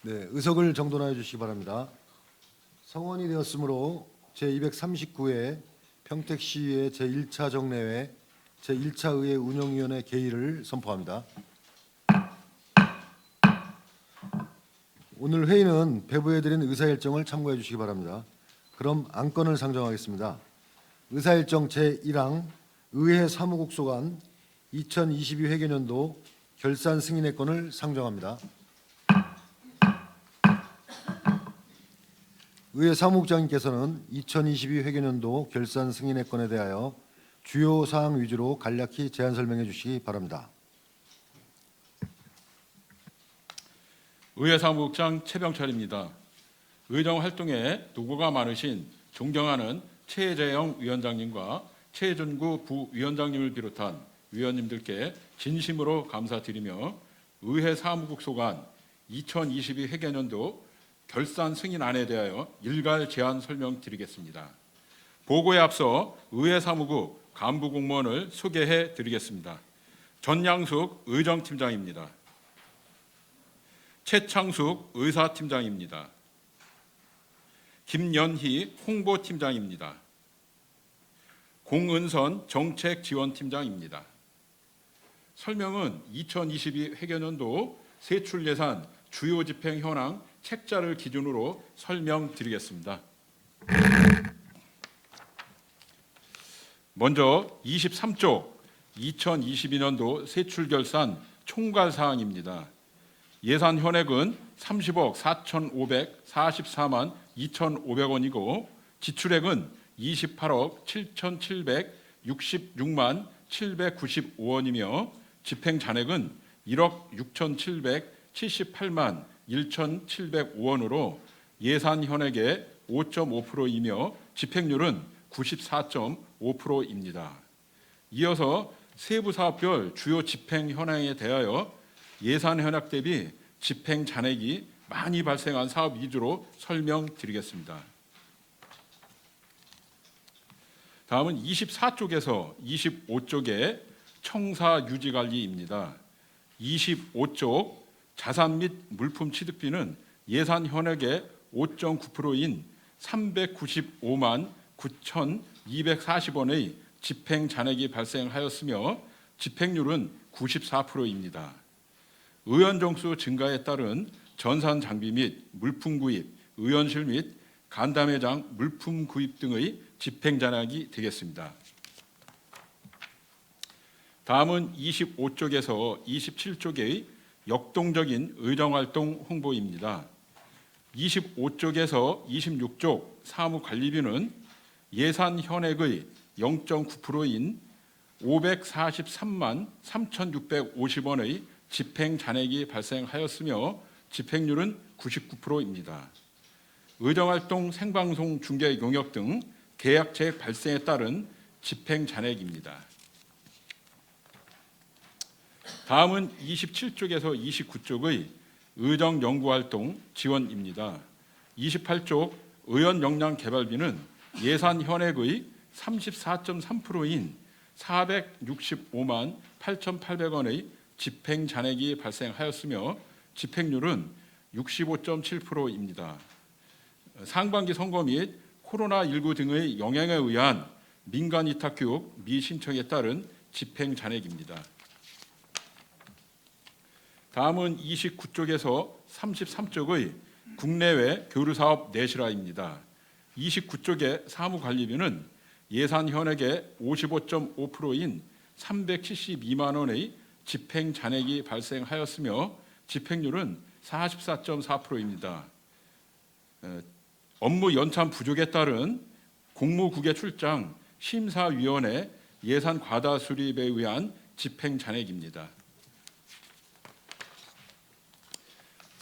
네, 의석을 정돈하여 주시기 바랍니다. 성원이 되었으므로 제239회 평택시의회 제1차 정례회 제1차 의회 운영위원회 개의를 선포합니다. 오늘 회의는 배부해드린 의사일정을 참고해 주시기 바랍니다. 그럼 안건을 상정하겠습니다. 의사일정 제1항 의회 사무국 소관 2022 회계년도 결산 승인의 건을 상정합니다. 의회 사무국장님께서는 2022 회계년도 결산 승인의 건에 대하여 주요 사항 위주로 간략히 제안 설명해 주시기 바랍니다. 의회 사무국장 최병철입니다. 의정 활동에 노고가 많으신 존경하는 최재형 위원장님과 최준구 부위원장님을 비롯한 위원님들께 진심으로 감사드리며 의회 사무국 소관 2022 회계년도 결산 승인안에 대하여 일괄 제안 설명드리겠습니다. 보고에 앞서 의회 사무국 간부 공무원을 소개해 드리겠습니다. 전양숙 의정팀장입니다. 최창숙 의사팀장입니다. 김연희 홍보팀장입니다. 공은선 정책지원팀장입니다. 설명은 2022 회계년도 세출예산 주요 집행 현황 책자를 기준으로 설명드리겠습니다. 먼저 23쪽 2022년도 세출결산 총괄사항입니다. 예산 현액은 30억 4,544만 2,500원이고 지출액은 28억 7,766만 795원이며 집행 잔액은 1억 6,778만 1,705원으로 예산 현액의 5.5%이며 집행률은 94.5%입니다. 이어서 세부 사업별 주요 집행 현황에 대하여 예산 현황 대비 집행 잔액이 많이 발생한 사업 위주로 설명드리겠습니다. 다음은 24쪽에서 25쪽의 청사 유지관리입니다. 25쪽 자산 및 물품 취득비는 예산 현액의 5.9%인 395만 9,240원의 집행 잔액이 발생하였으며 집행률은 94%입니다. 의원 정수 증가에 따른 전산 장비 및 물품 구입, 의원실 및 간담회장 물품 구입 등의 집행 잔액이 되겠습니다. 다음은 25쪽에서 27쪽의 역동적인 의정활동 홍보입니다. 25쪽에서 26쪽 사무관리비는 예산 현액의 0.9%인 543만 3,650원의 집행 잔액이 발생하였으며 집행률은 99%입니다. 의정활동 생방송 중계 용역 등 계약체액 발생에 따른 집행 잔액입니다. 다음은 27쪽에서 29쪽의 의정연구활동 지원입니다. 28쪽 의원 역량 개발비는 예산 현액의 34.3%인 465만 8,800원의 집행 잔액이 발생하였으며 집행률은 65.7%입니다. 상반기 선거 및 코로나19 등의 영향에 의한 민간 위탁 교육 미신청에 따른 집행 잔액입니다. 다음은 29쪽에서 33쪽의 국내외 교류사업 내실화입니다. 29쪽의 사무관리비는 예산 현액의 55.5%인 372만 원의 집행 잔액이 발생하였으며 집행률은 44.4%입니다. 업무 연참 부족에 따른 공무국외 출장 심사위원회 예산 과다 수립에 의한 집행 잔액입니다.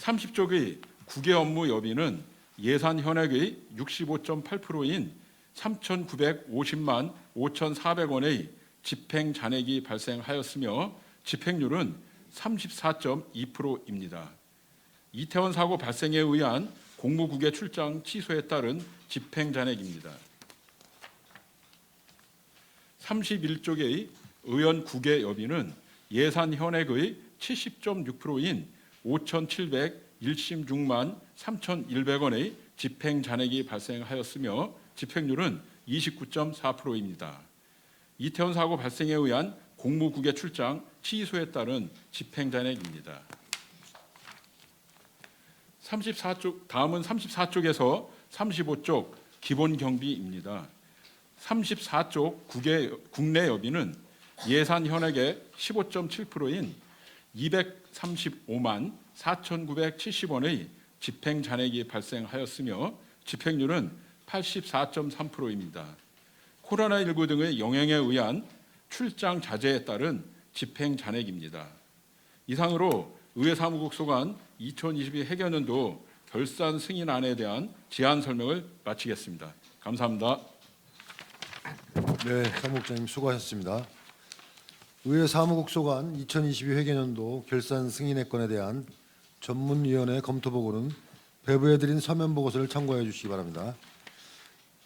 30쪽의 국외 업무 여비는 예산 현액의 65.8%인 3,950만 5,400원의 집행 잔액이 발생하였으며 집행률은 34.2%입니다. 이태원 사고 발생에 의한 공무국외 출장 취소에 따른 집행 잔액입니다. 31쪽의 의원 국외 여비는 예산 현액의 70.6%인 1심 6만 3,100원의 집행 잔액이 발생하였으며 집행률은 29.4%입니다. 이태원 사고 발생에 의한 공무국외 출장 취소에 따른 집행 잔액입니다. 34쪽, 다음은 34쪽에서 35쪽 기본 경비입니다. 34쪽 국내 여비는 예산 현액의 15.7%인 235만 4,970원의 집행 잔액이 발생하였으며 집행률은 84.3%입니다. 코로나19 등의 영향에 의한 출장 자제에 따른 집행 잔액입니다. 이상으로 의회 사무국 소관 2022 회계연도 결산 승인안에 대한 제안 설명을 마치겠습니다. 감사합니다. 네, 사무국장님 수고하셨습니다. 의회 사무국 소관 2022 회계연도 결산 승인의 건에 대한 전문위원회 검토 보고는 배부해드린 서면 보고서를 참고해 주시기 바랍니다.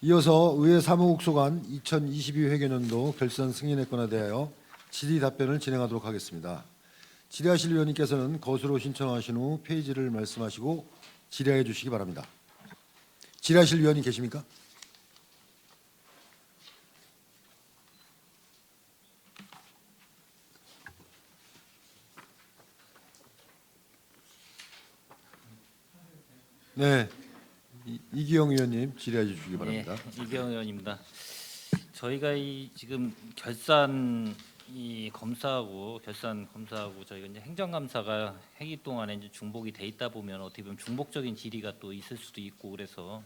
이어서 의회 사무국 소관 2022 회계연도 결산 승인의 건에 대하여 질의 답변을 진행하도록 하겠습니다. 질의하실 위원님께서는 거수로 신청하신 후 페이지를 말씀하시고 질의해 주시기 바랍니다. 질의하실 위원이 계십니까? 네, 이기영 의원님 질의해 주시기 바랍니다. 네, 이기영 의원입니다. 저희가 지금 결산 검사하고 저희가 이제 행정감사가 회기 동안에 이제 중복이 돼 있다 보면 어떻게 보면 중복적인 질의가 또 있을 수도 있고 그래서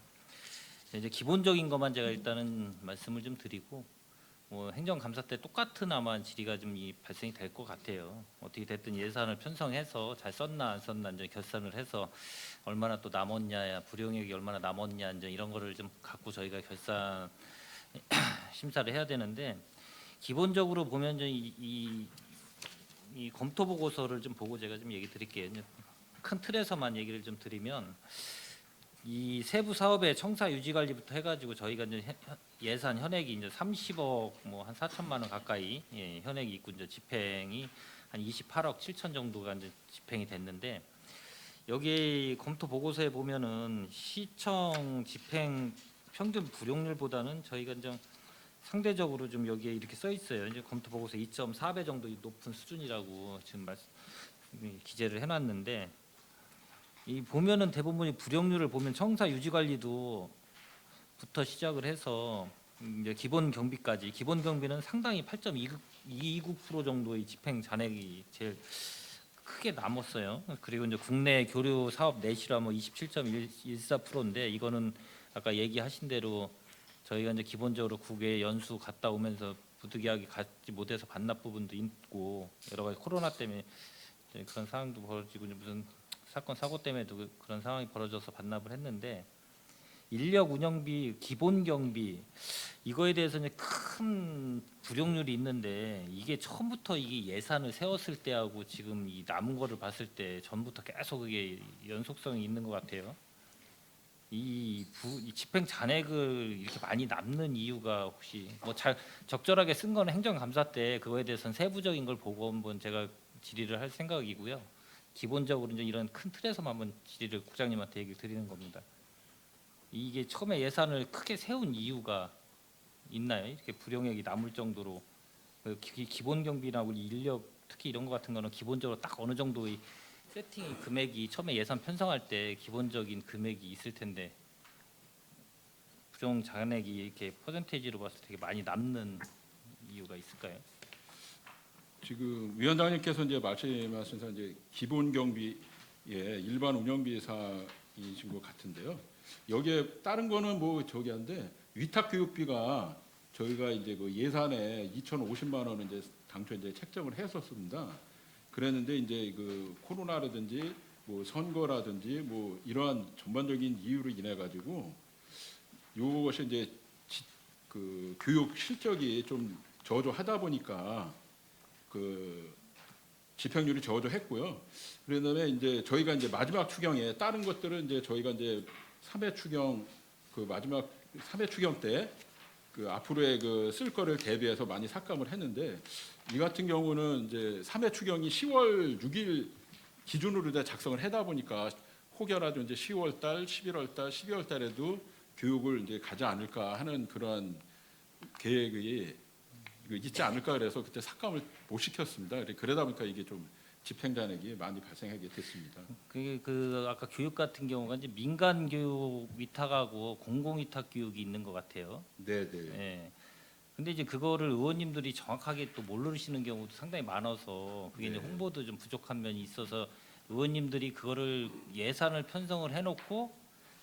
이제 기본적인 것만 제가 일단은 말씀을 좀 드리고 뭐 행정감사 때 똑같은 아마 질의가 좀 발생이 될 것 같아요. 어떻게 됐든 예산을 편성해서 잘 썼나 안 썼나 이제 결산을 해서 얼마나 또 남았냐, 불용액이 얼마나 남았냐 이제 이런 거를 좀 갖고 저희가 결산 심사를 해야 되는데 기본적으로 보면 이제 이 검토 보고서를 좀 보고 제가 좀 얘기 드릴게요. 이제 큰 틀에서만 얘기를 좀 드리면 이 세부 사업의 청사 유지 관리부터 해가지고 저희가 이제 예산 현액이 이제 30억 뭐 한 4천만 원 가까이 현액이 있고 이제 집행이 한 28억 7천 정도가 이제 집행이 됐는데 여기 검토 보고서에 보면은 시청 집행 평균 불용률보다는 저희가 이제 상대적으로 좀 여기에 이렇게 써 있어요. 이제 검토 보고서 2.4배 정도 높은 수준이라고 지금 기재를 해놨는데 이 보면은 대부분이 불용률을 보면 청사 유지 관리도부터 시작을 해서 이제 기본 경비까지 기본 경비는 상당히 8.29% 정도의 집행 잔액이 제일 크게 남았어요. 그리고 이제 국내 교류 사업 내실화 뭐 27.14%인데 이거는 아까 얘기하신 대로 저희가 이제 기본적으로 국외 연수 갔다 오면서 부득이하게 가지 못해서 반납 부분도 있고 여러 가지 코로나 때문에 그런 상황도 벌어지고 무슨 사건 사고 때문에도 그런 상황이 벌어져서 반납을 했는데 인력 운영비 기본 경비 이거에 대해서 이제 큰 불용률이 있는데 이게 처음부터 이게 예산을 세웠을 때하고 지금 이 남은 거를 봤을 때 전부터 계속 이게 연속성이 있는 것 같아요. 이 집행 잔액을 이렇게 많이 남는 이유가 혹시 뭐 잘 적절하게 쓴 거는 행정감사 때 그거에 대해서는 세부적인 걸 보고 한번 제가 질의를 할 생각이고요. 기본적으로 이제 이런 큰 틀에서만 한번 질의를 국장님한테 얘기를 드리는 겁니다. 이게 처음에 예산을 크게 세운 이유가 있나요? 이렇게 불용액이 남을 정도로 기본 경비나 우리 인력 특히 이런 거 같은 거는 기본적으로 딱 어느 정도의 세팅 금액이 처음에 예산 편성할 때 기본적인 금액이 있을 텐데 부정 잔액이 이렇게 퍼센테이지로 봤을 때 되게 많이 남는 이유가 있을까요? 지금 위원장님께서 이제 말씀하신 이제 기본 경비에 일반 운영비사이신 것 같은데요. 여기에 다른 거는 뭐 저기 한데 위탁 교육비가 저희가 이제 그 예산에 2,050만 원을 이제 당초 이제 책정을 했었습니다. 그랬는데 이제 그 코로나라든지 뭐 선거라든지 뭐 이러한 전반적인 이유로 인해 가지고 이것이 이제 그 교육 실적이 좀 저조하다 보니까 그 집행률이 저조했고요. 그다음에 이제 저희가 이제 마지막 추경에 다른 것들은 이제 저희가 이제 3회 추경 그 마지막 3회 추경 때 그 앞으로의 그 쓸 거를 대비해서 많이 삭감을 했는데 이 같은 경우는 이제 3회 추경이 10월 6일 기준으로 이제 작성을 하다 보니까 혹여라도 이제 10월 달, 11월 달, 12월 달에도 교육을 이제 가지 않을까 하는 그런 계획이 있지 않을까 그래서 그때 삭감을 못 시켰습니다. 그러다 보니까 이게 좀 집행 잔액이 많이 발생하게 됐습니다. 그 아까 교육 같은 경우가 이제 민간 교육 위탁하고 공공 위탁 교육이 있는 것 같아요. 네, 네. 예. 근데 이제 그거를 의원님들이 정확하게 또 모르시는 경우도 상당히 많아서 그게 이제 네. 홍보도 좀 부족한 면이 있어서 의원님들이 그거를 예산을 편성을 해놓고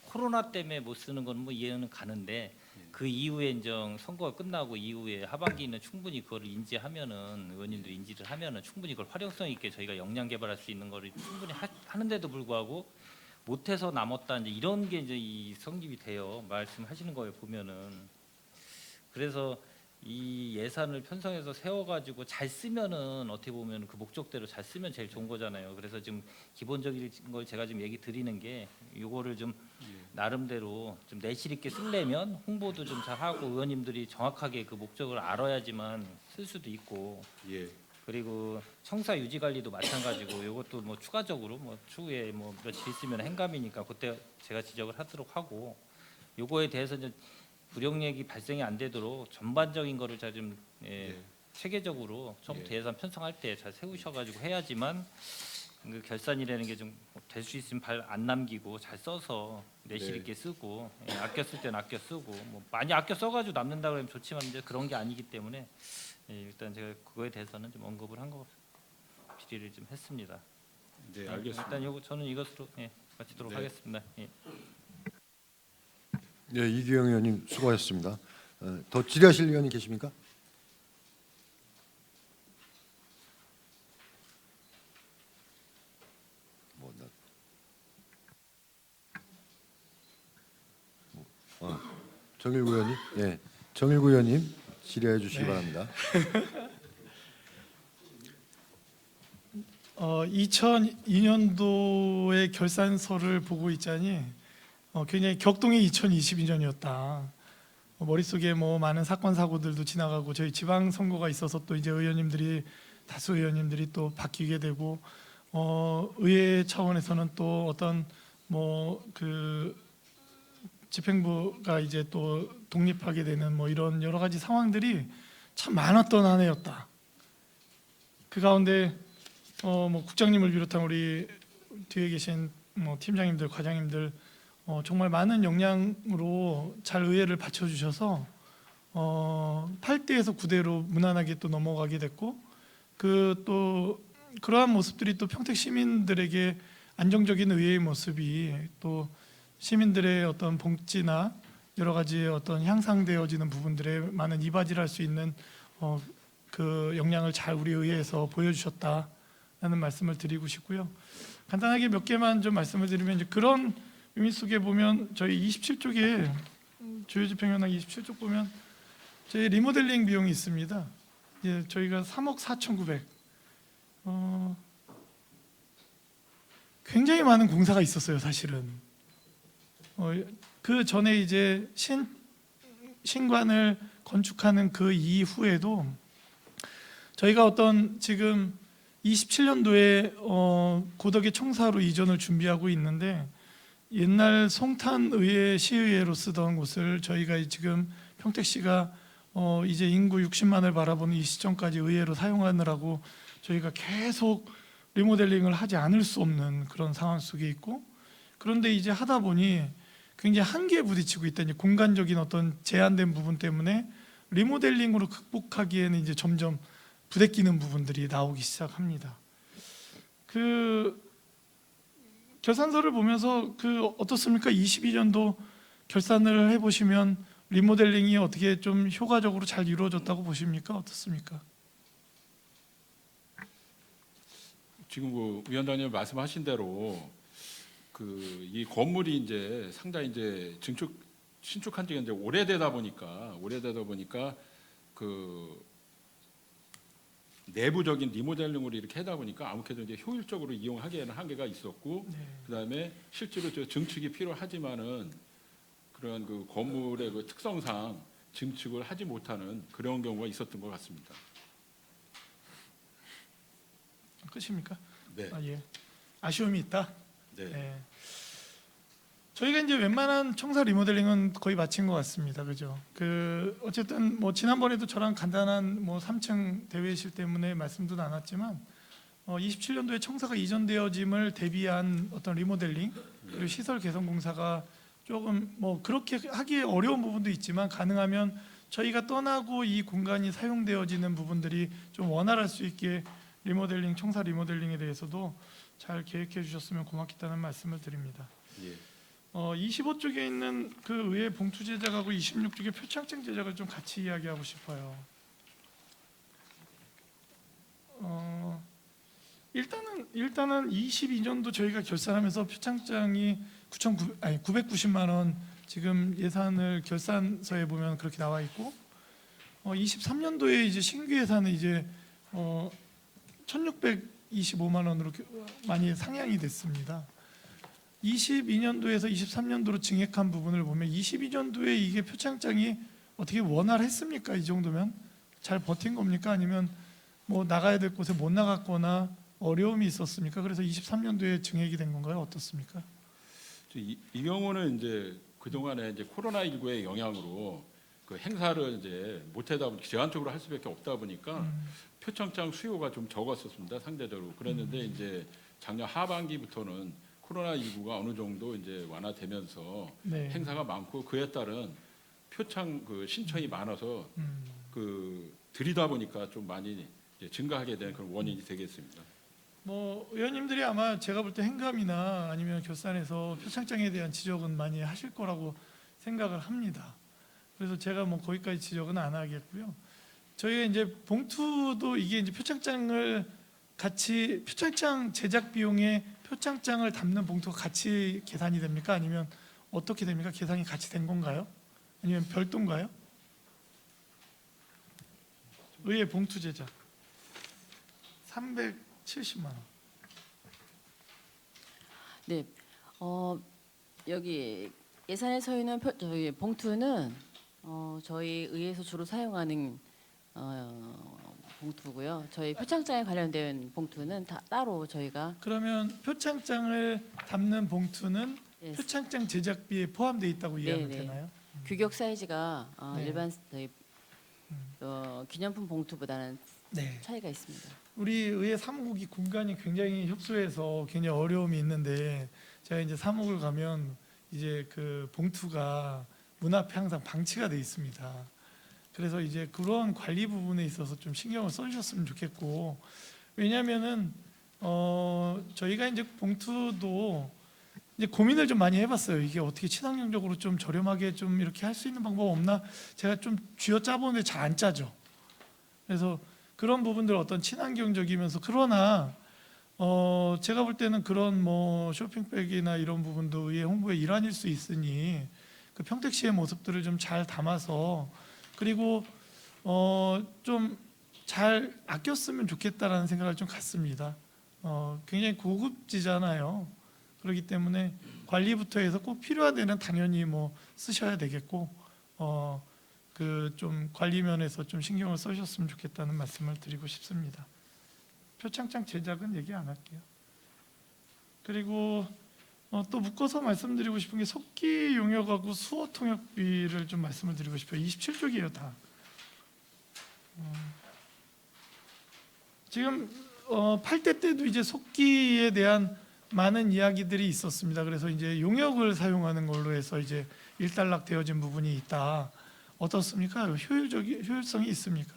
코로나 때문에 못 쓰는 건 뭐 이해는 가는데 그 이후에 이제 선거가 끝나고 이후에 하반기는 충분히 그거를 인지하면은 의원님도 인지를 하면은 충분히 그걸 활용성 있게 저희가 역량 개발할 수 있는 거를 충분히 하는데도 불구하고 못해서 남았다 이제 이런 게 이제 이 성립이 돼요. 말씀하시는 거에 보면은 그래서 이 예산을 편성해서 세워가지고 잘 쓰면은 어떻게 보면 그 목적대로 잘 쓰면 제일 좋은 거잖아요. 그래서 지금 기본적인 걸 제가 지금 얘기 드리는 게 요거를 좀 나름대로 좀 내실 있게 쓰려면 홍보도 좀 잘 하고 의원님들이 정확하게 그 목적을 알아야지만 쓸 수도 있고 예. 그리고 청사 유지 관리도 마찬가지고 이것도 뭐 추가적으로 뭐 추후에 뭐 며칠 있으면 행감이니까 그때 제가 지적을 하도록 하고 요거에 대해서 이제 불용액이 발생이 안 되도록 전반적인 거를 잘 좀 체계적으로 처음부터 예산 편성할 때 잘 세우셔가지고 해야지만 그 결산이라는 게 좀 될 수 있으면 발 안 남기고 잘 써서 내실 네. 있게 쓰고 아껴 쓸 때는 아껴 쓰고 뭐 많이 아껴 써가지고 남는다 그러면 좋지만 이제 그런 게 아니기 때문에 일단 제가 그거에 대해서는 좀 언급을 한 거 질의를 좀 했습니다. 네, 알겠습니다. 일단 요거 저는 이것으로 마치도록 네. 하겠습니다. 네, 이규영 의원님 수고하셨습니다. 더 질의하실 의원이 계십니까? 정일구 의원님, 예, 정일구 의원님 질의해 주시기 바랍니다. 2002년도의 결산서를 보고 있자니 굉장히 격동의 2022년이었다. 머릿속에 뭐 많은 사건 사고들도 지나가고 저희 지방 선거가 있어서 또 이제 의원님들이 다수 의원님들이 또 바뀌게 되고 의회 차원에서는 또 어떤 뭐 그 집행부가 이제 또 독립하게 되는 뭐 이런 여러 가지 상황들이 참 많았던 한 해였다. 그 가운데 뭐 국장님을 비롯한 우리 뒤에 계신 뭐 팀장님들, 과장님들 정말 많은 역량으로 잘 의회를 받쳐주셔서 8대에서 9대로 무난하게 또 넘어가게 됐고 그 또 그러한 모습들이 또 평택 시민들에게 안정적인 의회의 모습이 또 시민들의 어떤 복지나 여러 가지 어떤 향상되어지는 부분들에 많은 이바지를 할 수 있는 그 역량을 잘 우리 의회에서 보여주셨다라는 말씀을 드리고 싶고요. 간단하게 몇 개만 좀 말씀을 드리면 이제 그런 의미 속에 보면 저희 27쪽에 주요집행현황 27쪽 보면 저희 리모델링 비용이 있습니다. 예, 저희가 3억 4,900. 굉장히 많은 공사가 있었어요, 사실은. 그 전에 이제 신관을 건축하는 그 이후에도 저희가 어떤 지금 27년도에 고덕의 청사로 이전을 준비하고 있는데 옛날 송탄의회 시의회로 쓰던 곳을 저희가 지금 평택시가 이제 인구 60만을 바라보는 이 시점까지 의회로 사용하느라고 저희가 계속 리모델링을 하지 않을 수 없는 그런 상황 속에 있고 그런데 이제 하다 보니 굉장히 한계에 부딪히고 있다. 이제 공간적인 어떤 제한된 부분 때문에 리모델링으로 극복하기에는 이제 점점 부대끼는 부분들이 나오기 시작합니다. 그 결산서를 보면서 그 어떻습니까? 22년도 결산을 해보시면 리모델링이 어떻게 좀 효과적으로 잘 이루어졌다고 보십니까? 어떻습니까? 지금 그 위원장님 말씀하신 대로 이 건물이 이제 상당히 이제 신축한 지가 이제 오래되다 보니까 그 내부적인 리모델링으로 이렇게 하다 보니까 아무래도 이제 효율적으로 이용하기에는 한계가 있었고 그다음에 실제로 저 증축이 필요하지만은 그런 그 건물의 그 특성상 증축을 하지 못하는 그런 경우가 있었던 것 같습니다. 끝입니까? 네. 예. 아쉬움이 있다. 네. 예. 저희가 이제 웬만한 청사 리모델링은 거의 마친 것 같습니다. 그죠? 어쨌든 뭐 지난번에도 저랑 간단한 뭐 3층 대회실 때문에 말씀도 나눴지만 27년도에 청사가 이전되어짐을 대비한 어떤 리모델링 그리고 시설 개선 공사가 조금 뭐 그렇게 하기에 어려운 부분도 있지만 가능하면 저희가 떠나고 이 공간이 사용되어지는 부분들이 좀 원활할 수 있게 리모델링, 청사 리모델링에 대해서도 잘 계획해 주셨으면 고맙겠다는 말씀을 드립니다. 예. 25쪽에 있는 그 의회 봉투 제작하고 26쪽의 표창장 제작을 좀 같이 이야기하고 싶어요. 일단은 22년도 저희가 결산하면서 표창장이 990만 원 지금 예산을 결산서에 보면 그렇게 나와 있고 23년도에 이제 신규 예산은 이제 1,625만 원으로 많이 상향이 됐습니다. 22년도에서 23년도로 증액한 부분을 보면 22년도에 이게 표창장이 어떻게 원활했습니까? 이 정도면 잘 버틴 겁니까? 아니면 뭐 나가야 될 곳에 못 나갔거나 어려움이 있었습니까? 그래서 23년도에 증액이 된 건가요? 어떻습니까? 이 경우는 이제 그 동안에 이제 코로나19의 영향으로 그 행사를 이제 못하다 보니 제한적으로 할 수밖에 없다 보니까 표창장 수요가 좀 적었었습니다. 상대적으로 그랬는데 이제 작년 하반기부터는 코로나19가 어느 정도 이제 완화되면서 네. 행사가 많고 그에 따른 표창 그 신청이 많아서 그 들이다 보니까 좀 많이 이제 증가하게 된 그런 원인이 되겠습니다. 뭐 의원님들이 아마 제가 볼 때 행감이나 아니면 결산에서 표창장에 대한 지적은 많이 하실 거라고 생각을 합니다. 그래서 제가 뭐 거기까지 지적은 안 하겠고요. 저희가 이제 봉투도 이게 이제 표창장을 같이 표창장 제작 비용에 표창장을 담는 봉투가 같이 계산이 됩니까? 아니면 어떻게 됩니까? 계산이 같이 된 건가요? 아니면 별도인가요? 의회 봉투 제작 370만 원. 네, 여기 예산에 서 있는 저희 봉투는 저희 의회에서 주로 사용하는 봉투고요. 저희 표창장에 관련된 봉투는 다 따로 저희가 그러면 표창장을 담는 봉투는 예, 표창장 제작비에 포함되어 있다고 이해하면 네. 되나요? 규격 사이즈가 네. 일반 저희 기념품 봉투보다는 네. 차이가 있습니다. 우리 의회 사무국이 공간이 굉장히 협소해서 굉장히 어려움이 있는데 제가 이제 사무국을 가면 이제 그 봉투가 문 앞에 항상 방치가 돼 있습니다. 그래서 이제 그런 관리 부분에 있어서 좀 신경을 써주셨으면 좋겠고 왜냐하면은 저희가 이제 봉투도 이제 고민을 좀 많이 해봤어요. 이게 어떻게 친환경적으로 좀 저렴하게 좀 이렇게 할 수 있는 방법 없나? 제가 좀 쥐어짜보는데 잘 안 짜죠. 그래서 그런 부분들 어떤 친환경적이면서 그러나 제가 볼 때는 그런 뭐 쇼핑백이나 이런 부분도 의회 홍보의 일환일 수 있으니 그 평택시의 모습들을 좀 잘 담아서 그리고 좀 잘 아꼈으면 좋겠다라는 생각을 좀 갖습니다. 굉장히 고급지잖아요. 그렇기 때문에 관리부터 해서 꼭 필요한 데는 당연히 뭐 쓰셔야 되겠고 그 좀 관리 면에서 좀 신경을 써주셨으면 좋겠다는 말씀을 드리고 싶습니다. 표창장 제작은 얘기 안 할게요. 그리고 또 묶어서 말씀드리고 싶은 게 속기 용역하고 수호 통역비를 좀 말씀을 드리고 싶어요. 27쪽이에요 다. 지금 8대 때도 이제 속기에 대한 많은 이야기들이 있었습니다. 그래서 이제 용역을 사용하는 걸로 해서 이제 일단락 되어진 부분이 있다. 어떻습니까? 효율성이 있습니까?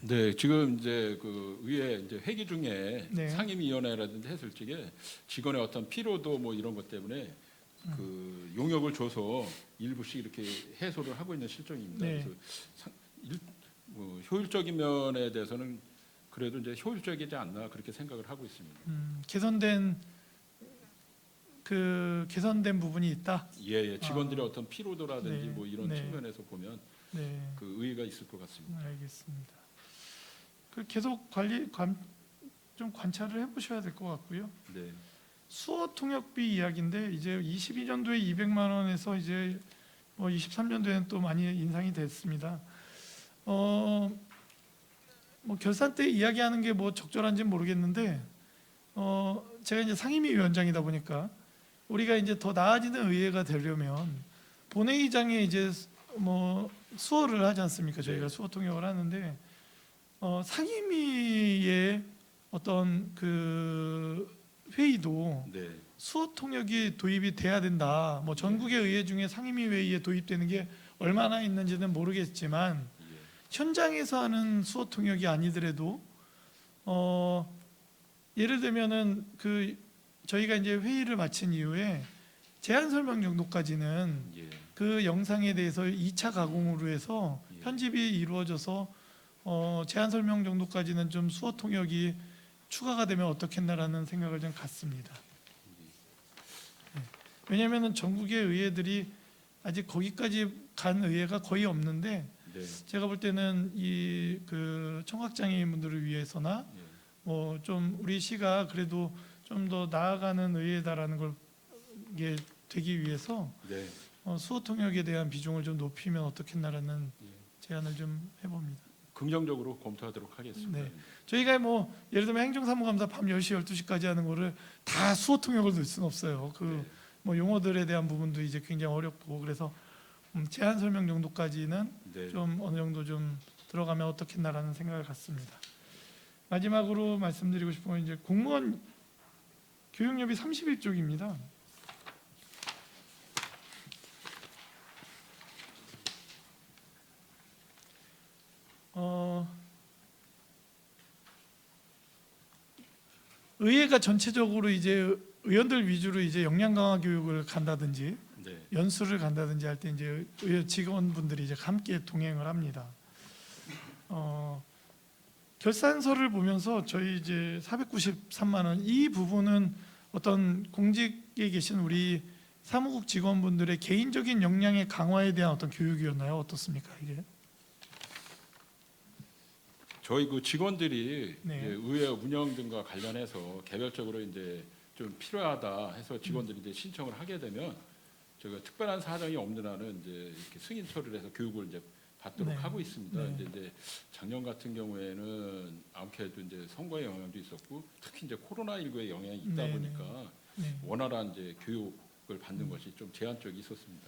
네, 지금 이제 그 의회 이제 회기 중에 네. 상임위원회라든지 했을 적에 직원의 어떤 피로도 뭐 이런 것 때문에 그 용역을 줘서 일부씩 이렇게 해소를 하고 있는 실정입니다. 네. 그래서 효율적인 면에 대해서는 그래도 이제 효율적이지 않나 그렇게 생각을 하고 있습니다. 개선된 부분이 있다. 예, 직원들의 어떤 피로도라든지 네, 뭐 이런 네. 측면에서 보면 네, 그 의의가 있을 것 같습니다. 알겠습니다. 그 계속 좀 관찰을 해보셔야 될 것 같고요. 네. 수어 통역비 이야기인데 이제 22년도에 200만 원에서 이제 뭐 23년도에는 또 많이 인상이 됐습니다. 뭐 결산 때 이야기하는 게 뭐 적절한지는 모르겠는데 제가 이제 상임위 위원장이다 보니까 우리가 이제 더 나아지는 의회가 되려면 본회의장에 이제 뭐 수어를 하지 않습니까? 저희가 네. 수어 통역을 하는데 상임위의 어떤 그 회의도 네. 수어 통역이 도입이 돼야 된다. 뭐 전국의 의회 중에 상임위 회의에 도입되는 게 얼마나 있는지는 모르겠지만 예. 현장에서 하는 수어 통역이 아니더라도 예를 들면은 그 저희가 이제 회의를 마친 이후에 제안 설명 정도까지는 예. 그 영상에 대해서 2차 가공으로 해서 예. 편집이 이루어져서 제안 설명 정도까지는 좀 수어 통역이 추가가 되면 어떻겠나라는 생각을 좀 갖습니다. 네. 왜냐하면은 전국의 의회들이 아직 거기까지 간 의회가 거의 없는데 네. 제가 볼 때는 이 그 청각장애인분들을 위해서나 예. 뭐 좀 우리 시가 그래도 좀 더 나아가는 의회다라는 걸 이게 되기 위해서 네. 수어 통역에 대한 비중을 좀 높이면 어떻겠나라는 제안을 좀 해봅니다. 긍정적으로 검토하도록 하겠습니다. 네. 저희가 뭐 예를 들면 행정사무감사 밤 10시 12시까지 하는 거를 다 수어 통역을 넣을 수는 없어요. 그 네. 뭐 용어들에 대한 부분도 이제 굉장히 어렵고 그래서 제안 설명 정도까지는 네. 좀 어느 정도 좀 들어가면 어떻겠나라는 생각을 갖습니다. 마지막으로 말씀드리고 싶은 건 이제 공무원 교육협의 31쪽입니다. 의회가 전체적으로 이제 의원들 위주로 이제 역량 강화 교육을 간다든지 네. 연수를 간다든지 할 때 이제 의회 직원분들이 이제 함께 동행을 합니다. 결산서를 보면서 저희 이제 493만 원 이 부분은 어떤 공직에 계신 우리 사무국 직원분들의 개인적인 역량의 강화에 대한 어떤 교육이었나요? 어떻습니까 이게? 저희 그 직원들이 네. 이제 의회 운영 등과 관련해서 개별적으로 이제 좀 필요하다 해서 직원들이 이제 신청을 하게 되면 저희가 특별한 사정이 없는 한은 이제 이렇게 승인 처리를 해서 교육을 이제 받도록 네. 하고 있습니다. 네. 근데 이제 작년 같은 경우에는 아무래도 이제 선거의 영향도 있었고 특히 이제 코로나19의 영향이 있다 네, 보니까 네. 원활한 이제 교육을 받는 것이 좀 제한적이 있었습니다.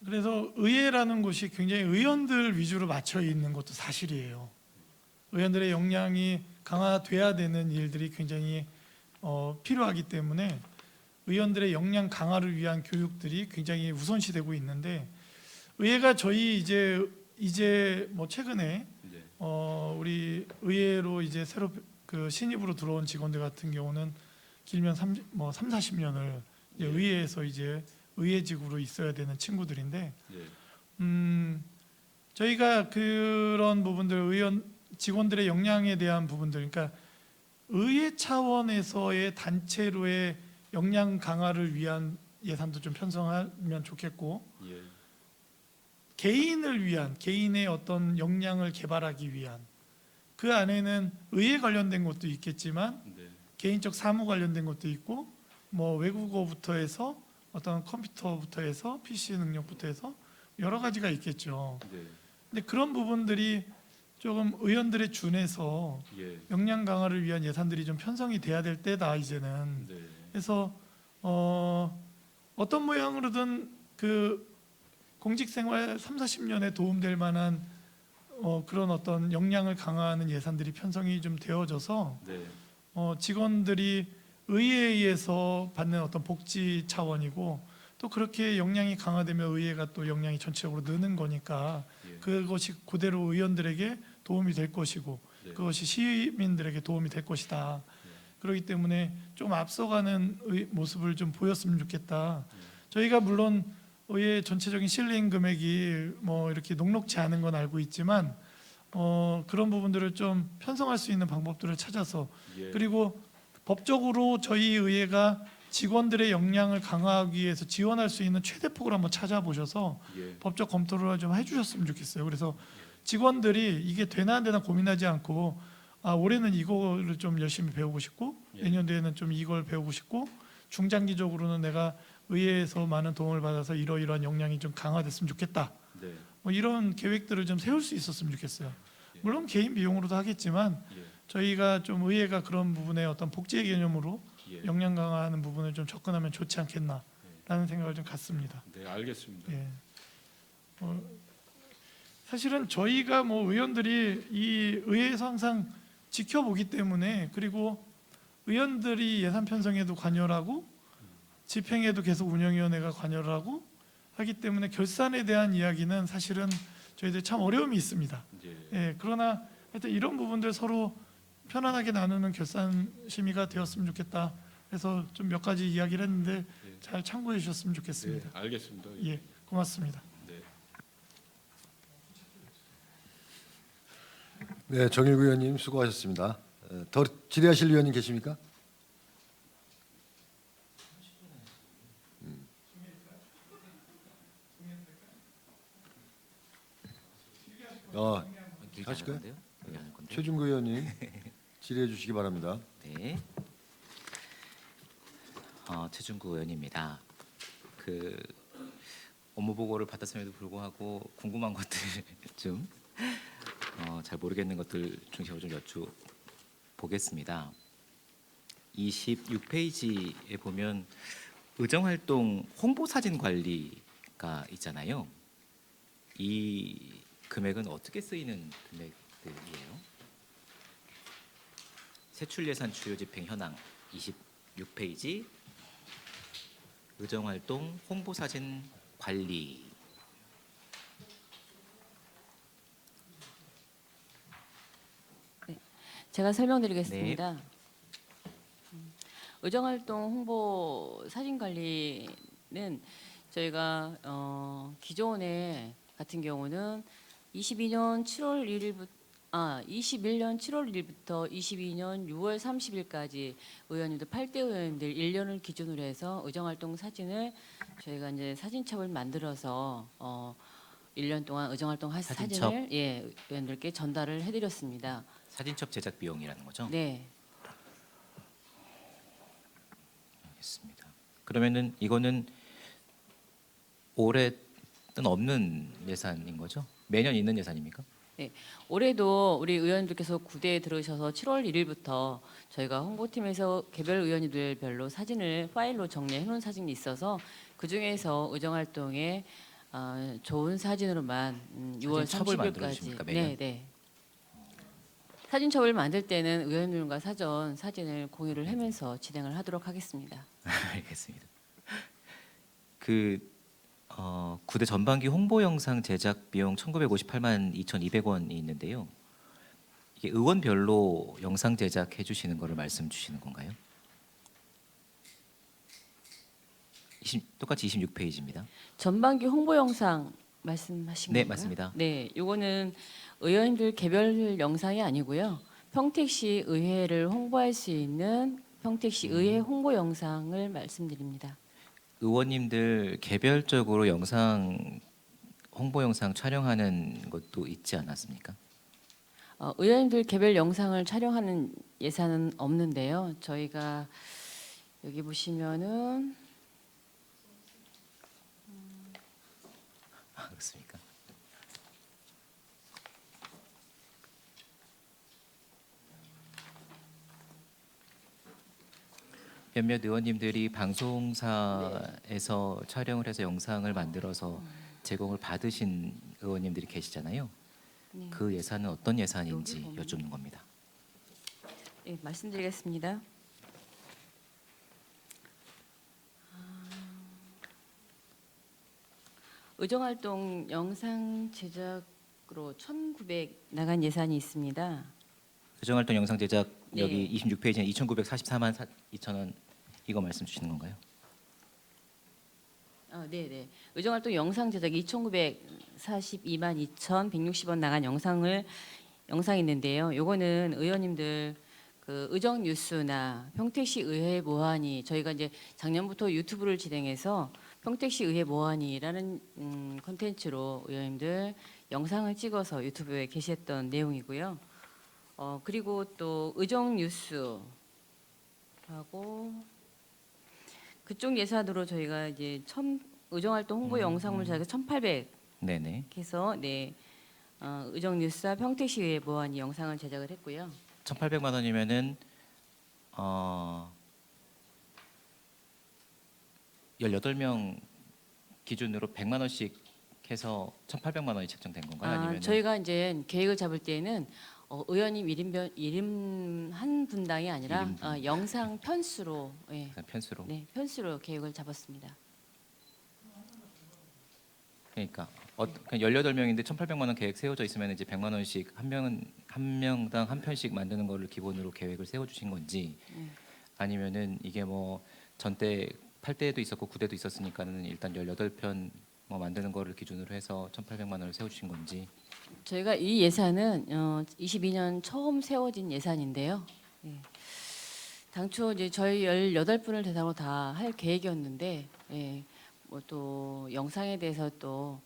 그래서 의회라는 곳이 굉장히 의원들 위주로 맞춰 있는 것도 사실이에요. 의원들의 역량이 강화돼야 되는 일들이 굉장히 필요하기 때문에 의원들의 역량 강화를 위한 교육들이 굉장히 우선시되고 있는데 의회가 저희 이제 뭐 최근에 네. 우리 의회로 이제 새로 그 신입으로 들어온 직원들 같은 경우는 길면 40년을 네. 의회에서 이제 의회직으로 있어야 되는 친구들인데 네. 저희가 그런 부분들 의원 직원들의 역량에 대한 부분들 그러니까 의회 차원에서의 단체로의 역량 강화를 위한 예산도 좀 편성하면 좋겠고 예. 개인을 위한 개인의 어떤 역량을 개발하기 위한 그 안에는 의회 관련된 것도 있겠지만 네. 개인적 사무 관련된 것도 있고 뭐 외국어부터 해서 어떤 컴퓨터부터 해서 PC 능력부터 해서 여러 가지가 있겠죠. 네. 근데 그런 부분들이 조금 의원들의 준해서 예. 역량 강화를 위한 예산들이 좀 편성이 돼야 될 때다 이제는. 네. 그래서 어떤 모양으로든 그 공직생활 30-40년에 도움될 만한 그런 어떤 역량을 강화하는 예산들이 편성이 좀 되어져서 네. 직원들이 의회에서 받는 어떤 복지 차원이고 또 그렇게 역량이 강화되면 의회가 또 역량이 전체적으로 느는 거니까 예. 그것이 그대로 의원들에게 도움이 될 것이고 네. 그것이 시민들에게 도움이 될 것이다. 그렇기 때문에 좀 앞서가는 모습을 좀 보였으면 좋겠다. 저희가 물론 의회 전체적인 실링 금액이 뭐 이렇게 녹록지 않은 건 알고 있지만 그런 부분들을 좀 편성할 수 있는 방법들을 찾아서 예. 그리고 법적으로 저희 의회가 직원들의 역량을 강화하기 위해서 지원할 수 있는 최대폭을 한번 찾아보셔서 예. 법적 검토를 좀 해주셨으면 좋겠어요. 그래서 직원들이 이게 되나 안 되나 고민하지 않고 올해는 이거를 좀 열심히 배우고 싶고 예. 내년도에는 좀 이걸 배우고 싶고 중장기적으로는 내가 의회에서 많은 도움을 받아서 이러이러한 역량이 좀 강화됐으면 좋겠다. 네. 뭐 이런 계획들을 좀 세울 수 있었으면 좋겠어요. 물론 개인 비용으로도 하겠지만 예. 저희가 좀 의회가 그런 부분에 어떤 복지의 개념으로 예. 역량 강화하는 부분을 좀 접근하면 좋지 않겠나라는 생각을 좀 갖습니다. 네, 알겠습니다. 예. 사실은 저희가 뭐 의원들이 이 의회에서 항상 지켜보기 때문에, 그리고 의원들이 예산 편성에도 관여를 하고 집행에도 계속 운영위원회가 관여를 하고 하기 때문에 결산에 대한 이야기는 사실은 저희들 참 어려움이 있습니다. 예. 예, 그러나 하여튼 이런 부분들 서로 편안하게 나누는 결산 심의가 되었으면 좋겠다. 그래서 좀 몇 가지 이야기를 했는데 예. 잘 참고해 주셨으면 네, 좋겠습니다. 알겠습니다. 예, 고맙습니다. 네. 네, 정일구 의원님 수고하셨습니다. 더 질의하실 의원님 계십니까? 길지 하실까요? 않을 건데요? 얘기하는 건데. 최준구 의원님 질의해 주시기 바랍니다. 네. 최준구 의원입니다. 그 업무 보고를 받았음에도 불구하고 궁금한 것들 좀 잘 모르겠는 것들 중심으로 좀 여쭤보겠습니다. 26페이지에 보면 의정활동 홍보 사진 관리가 있잖아요. 이 금액은 어떻게 쓰이는 금액들이에요? 세출 예산 주요 집행 현황 26페이지 의정활동 홍보 사진 관리. 제가 설명드리겠습니다. 의정활동 홍보 사진 관리는 저희가 기존에 같은 경우는 21년 7월 1일부터 22년 6월 30일까지 의원님들 8대 의원님들 1년을 기준으로 해서 의정활동 사진을 저희가 이제 사진첩을 만들어서 1년 동안 의정활동 사진첩? 사진을 의원들께 전달을 해드렸습니다. 사진첩 제작 비용이라는 거죠? 네. 알겠습니다. 그러면은 이거는 올해는 없는 예산인 거죠? 매년 있는 예산입니까? 올해도 우리 의원님들께서 구대에 들어오셔서 7월 1일부터 저희가 홍보팀에서 개별 의원님들별로 사진을 파일로 정리해 놓은 사진이 있어서 그 중에서 의정활동에 좋은 사진으로만 6월 사진첩을 30일까지 만들어주십니까, 매년? 네. 사진첩을 만들 때는 의원님과 사전 사진을 공유를 하면서 진행을 하도록 하겠습니다. 알겠습니다. 구대 전반기 홍보 영상 제작 비용 1,958만 2,200원이 있는데요. 이게 의원별로 영상 제작해 주시는 거를 말씀 주시는 건가요? 똑같이 26페이지입니다. 전반기 홍보 영상 말씀하신 네, 건가요? 맞습니다. 네, 요거는 의원님들 개별 영상이 아니고요. 평택시 의회를 홍보할 수 있는 평택시 의회 홍보 영상을 말씀드립니다. 의원님들 개별적으로 영상 홍보 영상 촬영하는 것도 있지 않았습니까? 의원님들 개별 영상을 촬영하는 예산은 없는데요. 저희가 여기 보시면은 그렇습니까? 몇몇 의원님들이 방송사에서 촬영을 해서 영상을 만들어서 제공을 받으신 의원님들이 계시잖아요. 네. 그 예산은 어떤 예산인지 여쭙는 겁니다. 네, 말씀드리겠습니다. 의정활동 영상 제작으로 1,900 나간 예산이 있습니다. 의정활동 영상 제작 네. 여기 26페이지에 2,944만 2천 원 이거 말씀 주시는 건가요? 네. 의정활동 영상 제작 2,942만 2,160원 나간 영상이 있는데요. 요거는 의원님들 그 의정 뉴스나 평택시 의회 모하니 저희가 이제 작년부터 유튜브를 진행해서 평택시 의회 모하니라는 콘텐츠로 의원님들 영상을 찍어서 유튜브에 게시했던 내용이고요. 그리고 또 의정 뉴스하고 그쪽 예산으로 저희가 이제 의정활동 홍보 영상물 저희가 1,800 네네. 해서 의정 뉴스와 평택시 의회 모하니 영상을 제작을 했고요. 1,800만 원이면은 18명 기준으로 100만 원씩 해서 1,800만 원이 책정된 건가요? 아니면 저희가 이제 계획을 잡을 때에는 의원님 1인 한 분당이 아니라 일인분. 영상 편수로 편수로? 네, 편수로 계획을 잡았습니다. 그러니까 18명인데 1,800만 원 계획 세워져 있으면 이제 100만 원씩 한 명당 한 편씩 만드는 거를 기본으로 계획을 세워 주신 건지 아니면은 이게 뭐 전때 8대도 있었고 9대도 있었으니까는 일단 18편 뭐 만드는 거를 기준으로 해서 1,800만 원을 세워 주신 건지. 저희가 이 예산은 22년 처음 세워진 예산인데요. 예. 당초 이제 저희 18분을 대상으로 다 할 계획이었는데 뭐 또 영상에 대해서 또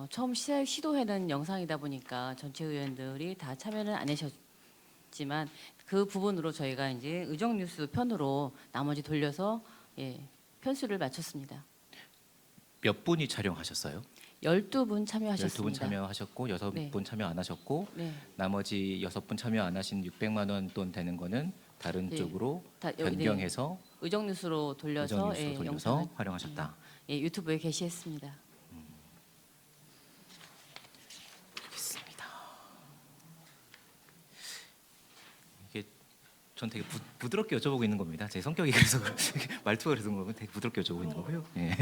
처음 시도해는 영상이다 보니까 전체 의원들이 다 참여는 안 하셨지만 그 부분으로 저희가 이제 의정뉴스 편으로 나머지 돌려서 편수를 맞췄습니다. 몇 분이 촬영하셨어요? 12분 참여하셨습니다. 12분 참여하셨고 6분 네. 참여 안 하셨고 네. 나머지 6분 참여 안 하신 600만 원 돈 되는 거는 다른 네. 쪽으로 다 변경해서 의정뉴스로 돌려서 의정뉴스로 돌려서 영상을 활용하셨다. 유튜브에 게시했습니다. 알겠습니다. 이게 전 되게 부드럽게 여쭤보고 있는 겁니다. 제 성격이 그래서 말투가 그래서 그런 거고 되게 부드럽게 여쭤보고 있는 거고요. 예.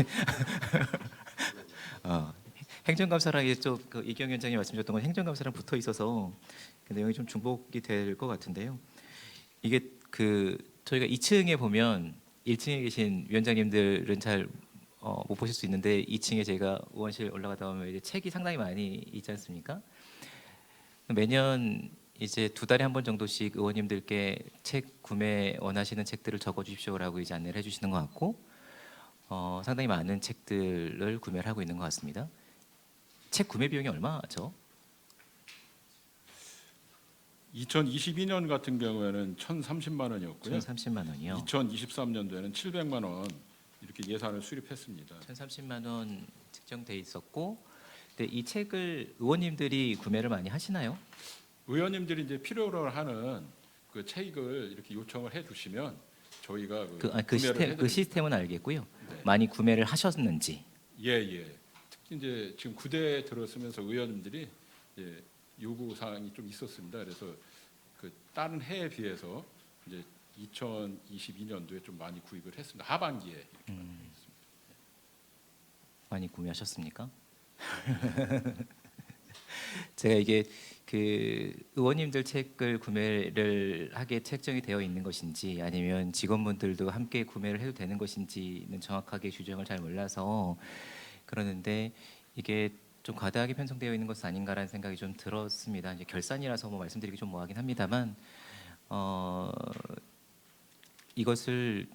행정감사랑 이제 좀그 이경 위원장님 말씀하셨던 건 행정감사랑 붙어 있어서 그 내용이 좀 중복이 될 것 같은데요. 이게 그 저희가 2층에 보면 1층에 계신 위원장님들은 잘 못 보실 수 있는데 2층에 제가 의원실 올라가다 보면 이제 책이 상당히 많이 있지 않습니까? 매년 이제 2달에 한 번 정도씩 의원님들께 책 구매 원하시는 책들을 적어 주십시오라고 이제 안내를 해주시는 것 같고 상당히 많은 책들을 구매를 하고 있는 것 같습니다. 책 구매 비용이 얼마죠? 2022년 같은 경우에는 1,030만 원이었고요. 1,030만 원이요. 2023년도에는 700만 원 이렇게 예산을 수립했습니다. 1,030만 원 책정돼 있었고, 근데 이 책을 의원님들이 구매를 많이 하시나요? 의원님들이 이제 필요로 하는 그 책을 이렇게 요청을 해주시면 저희가 그 시스템은 알겠고요. 네. 많이 구매를 하셨는지. 예. 특히 이제 지금 9대 들어서면서 의원님들이 요구 사항이 좀 있었습니다. 그래서 그 다른 해에 비해서 이제 2022년도에 좀 많이 구입을 했습니다. 하반기에 이렇게 많이 했습니다. 많이 구매하셨습니까? 제가 이게 그 의원님들 책을 구매를 하게 책정이 되어 있는 것인지 아니면 직원분들도 함께 구매를 해도 되는 것인지는 정확하게 규정을 잘 몰라서 그러는데 이게 좀 과다하게 편성되어 있는 것은 아닌가라는 생각이 좀 들었습니다. 이제 결산이라서 뭐 말씀드리기 좀 뭐하긴 합니다만 이것을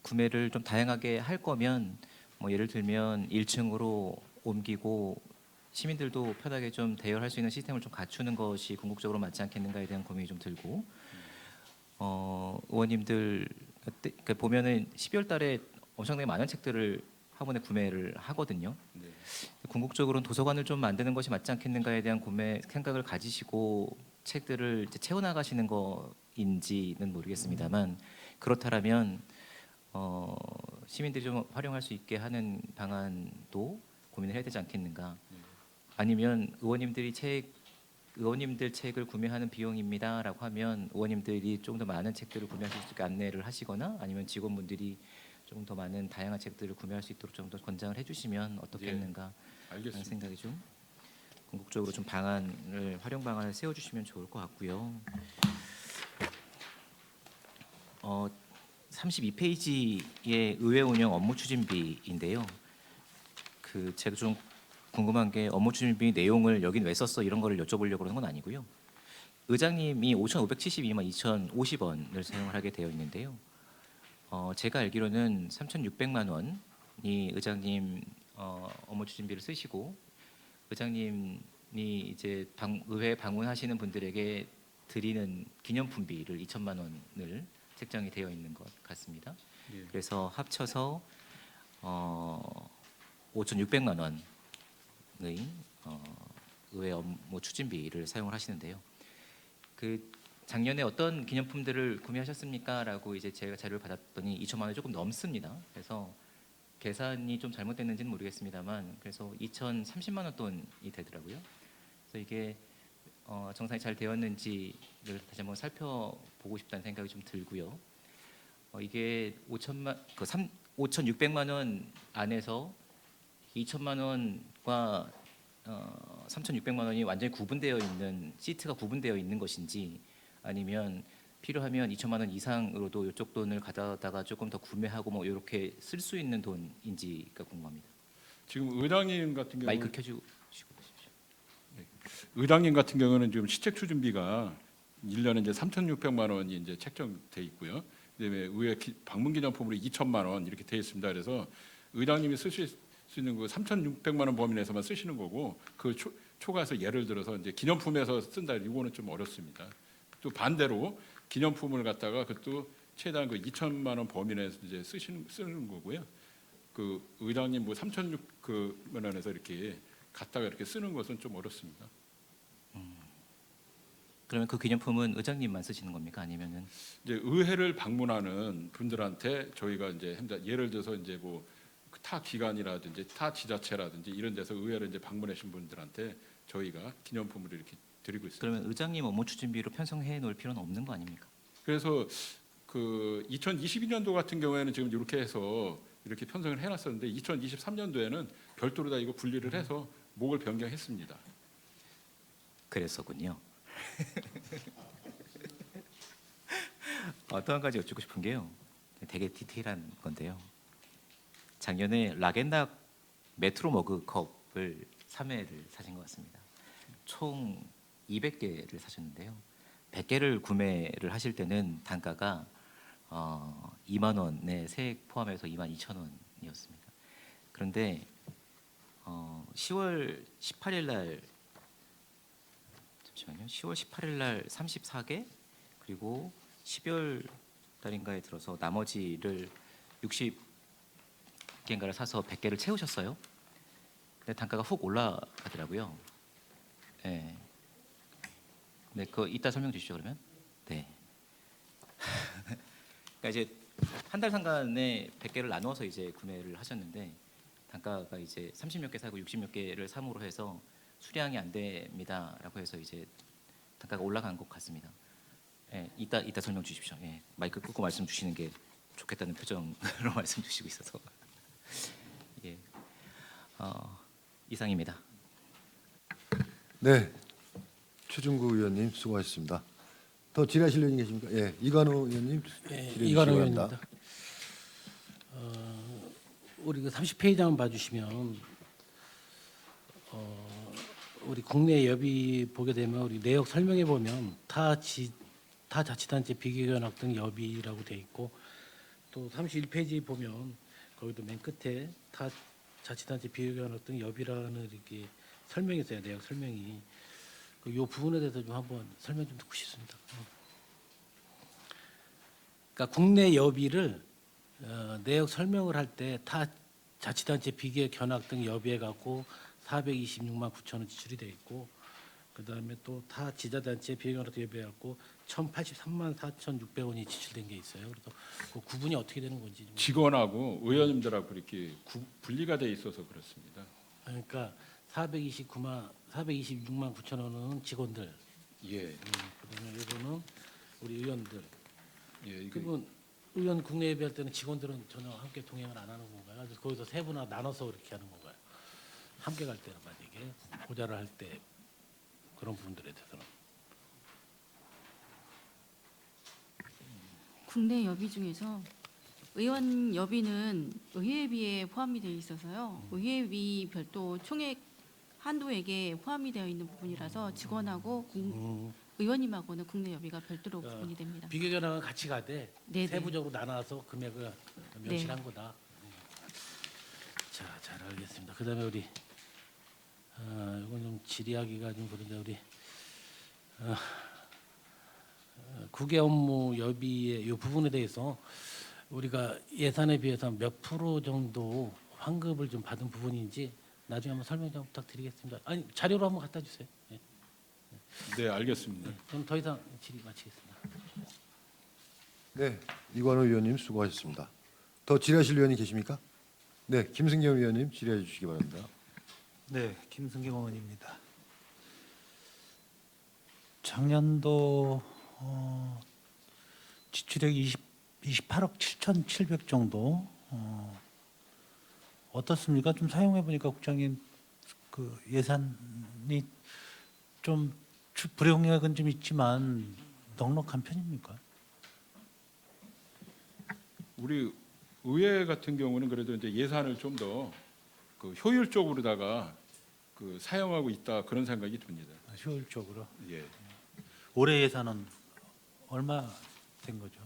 구매를 좀 다양하게 할 거면 뭐 예를 들면 1층으로 옮기고 시민들도 편하게 좀 대여할 수 있는 시스템을 좀 갖추는 것이 궁극적으로 맞지 않겠는가에 대한 고민이 좀 들고 의원님들 그러니까 보면은 12월 달에 엄청나게 많은 책들을 화분에 구매를 하거든요. 네. 궁극적으로는 도서관을 좀 만드는 것이 맞지 않겠는가에 대한 생각을 가지시고 책들을 이제 채워나가시는 거인지는 모르겠습니다만 그렇다면 시민들이 좀 활용할 수 있게 하는 방안도 고민을 해야 되지 않겠는가. 아니면 의원님들 책을 구매하는 비용입니다라고 하면 의원님들이 조금 더 많은 책들을 구매하실 수 있게 안내를 하시거나 아니면 직원분들이 조금 더 많은 다양한 책들을 구매할 수 있도록 좀 더 권장을 해주시면 어떻겠는가 하는 알겠습니다. 생각이 좀 궁극적으로 좀 활용 방안을 세워주시면 좋을 것 같고요. 32페이지의 의회 운영 업무 추진비인데요. 그 제가 좀 궁금한 게 업무 추진비 내용을 여긴 왜 썼어 이런 거를 여쭤보려고 그러는 건 아니고요. 의장님이 5,572만 2,050원을 사용을 하게 되어 있는데요. 제가 알기로는 3,600만 원이 의장님 업무 추진비를 쓰시고 의장님이 이제 의회 방문하시는 분들에게 드리는 기념품비를 2천만 원을 책정이 되어 있는 것 같습니다. 예. 그래서 합쳐서 5,600만 원의 의회 업무 추진비를 사용을 하시는데요. 그 작년에 어떤 기념품들을 구매하셨습니까?라고 이제 제가 자료를 받았더니 2천만 원이 조금 넘습니다. 그래서 계산이 좀 잘못됐는지는 모르겠습니다만 그래서 2,030만 원 돈이 되더라고요. 그래서 이게 정상이 잘 되었는지를 다시 한번 살펴보고 싶다는 생각이 좀 들고요. 이게 5,600만 원 안에서 2천만 원과 3,600만 원이 완전히 구분되어 있는 시트가 구분되어 있는 것인지 아니면 필요하면 2천만 원 이상으로도 이쪽 돈을 가져다가 조금 더 구매하고 뭐 이렇게 쓸 수 있는 돈인지가 궁금합니다. 지금 의장님 같은 경우 마이크 켜주시고 보십시오. 의장님 같은 경우는 지금 시책 추진비가 1년에 이제 3,600만 원이 이제 책정돼 있고요. 그다음에 의회 방문 기념품으로 2천만 원 이렇게 돼 있습니다. 그래서 의장님이 쓰실 수 있는 그 3,600만 원 범위 내에서만 쓰시는 거고 그 초과해서 예를 들어서 이제 기념품에서 쓴다 이거는 좀 어렵습니다. 또 반대로 기념품을 갖다가 그것도 최대한 그 2천만 원 범위 내에서 이제 쓰는 거고요. 그 의장님 뭐 3,600만 원에서 이렇게 갖다가 이렇게 쓰는 것은 좀 어렵습니다. 그러면 그 기념품은 의장님만 쓰시는 겁니까? 아니면은 이제 의회를 방문하는 분들한테 저희가 이제 예를 들어서 이제 뭐 타 기관이라든지 타 지자체라든지 이런 데서 의회를 이제 방문하신 분들한테 저희가 기념품을 이렇게 드리고 있습니다. 그러면 의장님 업무 추진비로 편성해 놓을 필요는 없는 거 아닙니까? 그래서 그 2022년도 같은 경우에는 지금 이렇게 해서 이렇게 편성을 해놨었는데 2023년도에는 별도로 다 이거 분리를 해서 목을 변경했습니다. 그랬었군요. 또 한 가지 여쭙고 싶은 게요. 되게 디테일한 건데요. 작년에 락앤락 메트로 머그 컵을 3회를 사신 것 같습니다. 총 200개를 사셨는데요. 100개를 구매를 하실 때는 단가가 2만 원에 세액 포함해서 22,000원이었습니다. 그런데 10월 18일 날 잠시만요. 10월 18일 날 34개 그리고 12월 달인가에 들어서 나머지를 60개인가를 사서 100개를 채우셨어요. 근데 단가가 훅 올라가더라고요. 네. 네, 그거 이따 설명 주시죠 그러면. 네. 그러니까 이제 한 달 상간에 100개를 나누어서 이제 구매를 하셨는데 단가가 이제 30몇 개 사고 60몇 개를 삼으로 해서 수량이 안 됩니다라고 해서 이제 단가가 올라간 것 같습니다. 예, 이따 설명 주십시오. 예, 마이크 끄고 말씀 주시는 게 좋겠다는 표정으로 말씀 주시고 있어서 예, 이상입니다. 네, 최중구 의원님 수고하셨습니다. 더 질의하실 의원님 계십니까? 예, 이관우 의원님 질의해 주시기 이관우 바랍니다. 의원입니다. 우리 그 30페이지 한번 봐주시면 우리 국내 여비 보게 되면 우리 내역 설명에 보면 타 자치단체 비교연합 등 여비라고 돼 있고 또 31페이지 보면 거기도 맨 끝에 타 자치단체 비교연합 등 여비라는 이렇게 설명이 있어요. 내역 설명이. 이 부분에 대해서 좀 한번 설명 좀 듣고 싶습니다. 그러니까 국내 여비를 내역 설명을 할 때 타 자치단체 비계 견학 등 여비해 갖고 426만 9천 원 지출이 돼 있고 그다음에 또 타 지자단체 비계견학 여비해 갖고 1,083만 4,600원이 지출된 게 있어요. 그래서 그 구분이 어떻게 되는 건지 좀. 직원하고 의원님들하고 이렇게 분리가 돼 있어서 그렇습니다. 그러니까 426만 9천 원은 직원들. 예, 그다음에 이거는 우리 의원들. 예, 이거 그분 의원 국내 예비할 때는 직원들은 전혀 함께 동행을 안 하는 건가요? 그래서 거기서 세 분화 나눠서 이렇게 하는 건가요? 함께 갈 때는 만약에 고자를 할 때 그런 부분들에 대해서는 국내 여비 중에서 의원 여비는 의회비에 포함이 되어 있어서요. 의회비 별도 총액 한도액에 포함이 되어 있는 부분이라서 직원하고 의원님하고는 국내 여비가 별도로 구분이 됩니다. 비교견학은 같이 가되 네네. 세부적으로 나눠서 금액을 명시한 거다. 자, 잘 알겠습니다. 그다음에 우리 이건 좀 질의하기가 좀 그런데 우리 국외 업무 여비의 이 부분에 대해서 우리가 예산에 비해서 몇 프로 정도 환급을 좀 받은 부분인지 나중에 한번 설명 좀 부탁드리겠습니다. 아니 자료로 한번 갖다 주세요. 예. 네, 알겠습니다. 그럼 더 이상 질의 마치겠습니다. 네, 이관우 의원님 수고하셨습니다. 더 질의하실 의원이 계십니까? 네, 김승겸 의원님 질의해 주시기 바랍니다. 네, 김승경 의원입니다. 작년도 지출액 28억 7,700 정도 어떻습니까? 좀 사용해 보니까 국장님 그 예산이 좀 불용액은 좀 있지만 넉넉한 편입니까? 우리 의회 같은 경우는 그래도 이제 예산을 좀 더 그 효율적으로다가 그 사용하고 있다 그런 생각이 듭니다. 효율적으로. 예. 올해 예산은 얼마 된 거죠?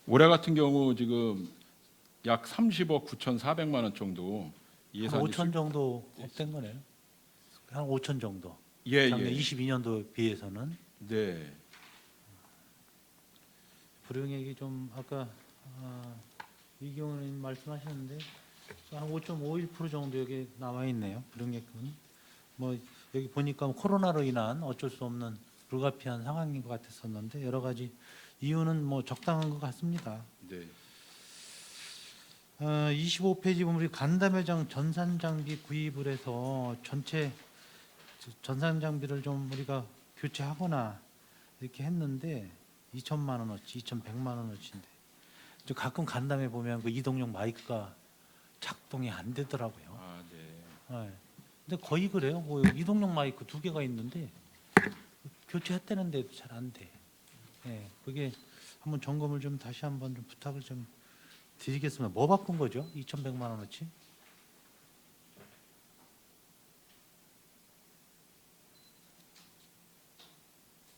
올해 같은 경우 지금 약 30억 9,400만 원 정도 한 예산이 5천 정도 업된 거네요. 한 5천 정도. 예, 작년 예. 22년도 비해서는 네. 불용액이 좀 아까 이경원 의원님 말씀하셨는데 한 5.51% 정도 여기 남아 있네요. 불용액은 뭐 여기 보니까 코로나로 인한 어쩔 수 없는 불가피한 상황인 것 같았었는데 여러 가지 이유는 뭐 적당한 것 같습니다. 네. 25페이지 보면 우리 간담회장 전산 장비 구입을 해서 전체 전산 장비를 좀 우리가 교체하거나 이렇게 했는데 2천만 원어치, 2,100만 원어치인데 가끔 간담회 보면 그 이동용 마이크가 작동이 안 되더라고요. 아, 네. 네. 근데 거의 그래요. 뭐 이동용 마이크 2개가 있는데 교체했다는데도 잘 안 돼. 네, 그게 한번 점검을 좀 다시 한번 좀 부탁을 좀 드리겠습니다. 뭐 바꾼 거죠? 2,100만 원어치?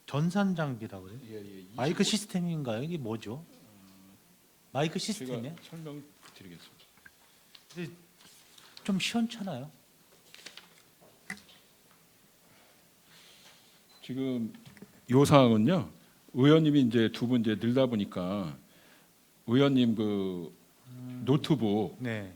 전산 장비라고 그래요? 예, 예. 마이크 시스템인가요? 이게 뭐죠? 마이크 시스템이요? 제가 설명드리겠습니다. 좀 시원찮아요. 지금 요 사항은요. 의원님이 이제 두 분 이제 늘다 보니까 의원님 그 노트북 네.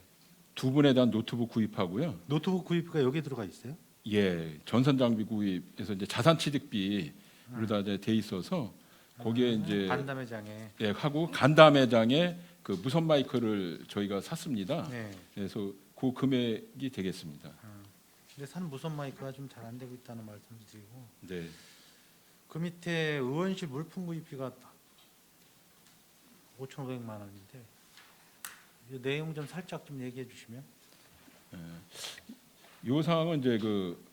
두 분에 대한 노트북 구입하고요. 노트북 구입가 여기 들어가 있어요? 예, 전산 장비 구입에서 이제 자산 취득비로 다 돼 있어서 거기에 이제 간담회장에. 예, 하고 간담회장에 그 무선 마이크를 저희가 샀습니다. 네. 그래서 그 금액이 되겠습니다. 근데 산 무선 마이크가 좀 잘 안 되고 있다는 말씀을 드리고 네. 그 밑에 의원실 물품 구입비가 5,500만 원인데 이 내용 좀 살짝 좀 얘기해 주시면. 요 사항은 이제 그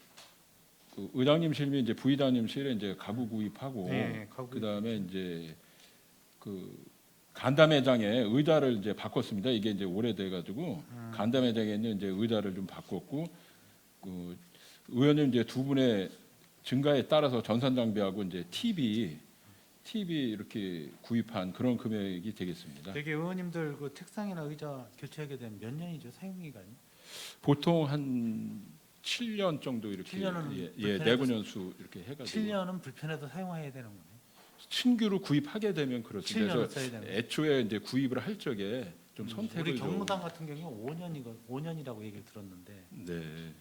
의장님실 및 이제 부의장님실에 이제 가구 구입하고 네, 가구 그다음에 이제 그 간담회장에 의자를 이제 바꿨습니다. 이게 이제 오래돼 가지고 간담회장에 있는 이제 의자를 좀 바꿨고 그 의원님 이제 두 분의 증가에 따라서 전산 장비하고 이제 TV 이렇게 구입한 그런 금액이 되겠습니다. 되게 의원님들 그 책상이나 의자 교체하게 되면 몇 년이죠 사용 기간이? 보통 한 7년 정도 이렇게 7년은 예, 불편해서- 내구년수 이렇게 해가지고 7년은 불편해도 사용해야 되는 거네. 신규로 구입하게 되면 그렇습니다. 7년을 그래서 써야 되는 거네. 애초에 이제 구입을 할 적에 좀 선택을 우리 좀 경무당 같은 경우 5년이라고 얘기를 들었는데 네.